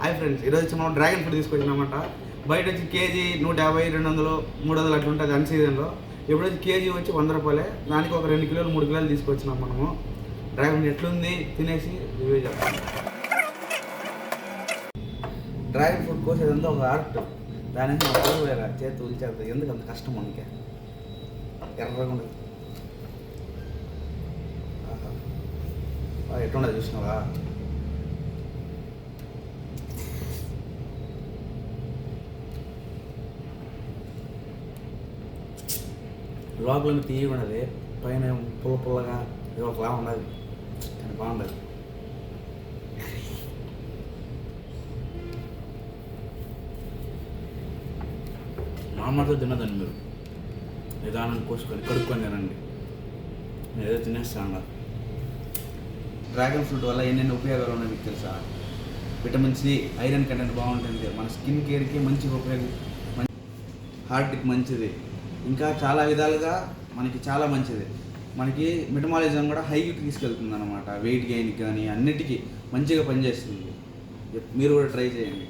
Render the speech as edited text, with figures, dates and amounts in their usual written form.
Hi friends, ఈరోజు వచ్చి మనం డ్రాగన్ ఫ్రూట్ తీసుకొచ్చినామంట. బయట వచ్చి కేజీ 150, 200, 300 అట్లా ఉంటుంది అన్ సీజన్లో. ఇప్పుడు వచ్చి కేజీ వచ్చి 100 రూపాయలే. దానికి ఒక 2 కిలోలు 3 కిలోలు తీసుకొచ్చినాం మనము. డ్రాగన్ ఎట్లుంది తినేసి రివ్యూ చేస్తాం. డ్రాగన్ ఫ్రూట్ కోసేదంతా ఒక ఆర్ట్. దాని చేతి ఉల్చేస్తుంది. ఎందుకు అంత కష్టం మనకి? ఎర్రగా ఉండదు. ఎట్లుండదు చూసినావా? లోపల తీయగా ఉన్నది, పైన పుల్ల పుల్లగా ఒకలా ఉండదు, కానీ బాగుండదు. మామూలుగా తినదండి, మీరు నిదానం కోసుకొని కడుక్కొని తినండి. నేను ఏదో తినేస్తాను. డ్రాగన్ ఫ్రూట్ వల్ల ఎన్నెన్ని ఉపయోగాలు ఉన్నాయి మీకు తెలుసా? విటమిన్ సి, ఐరన్ కంటెంట్ బాగుంటుంది, మన స్కిన్ కేర్కి మంచి ఉపయోగం, హార్ట్కి మంచిది, ఇంకా చాలా విధాలుగా మనకి చాలా మంచిది. మనకి మెటబాలిజం కూడా హైకి తీసుకెళ్తుంది అనమాట. వెయిట్ గెయిన్కి కానీ అన్నిటికీ మంచిగా పనిచేస్తుంది. మీరు కూడా ట్రై చేయండి.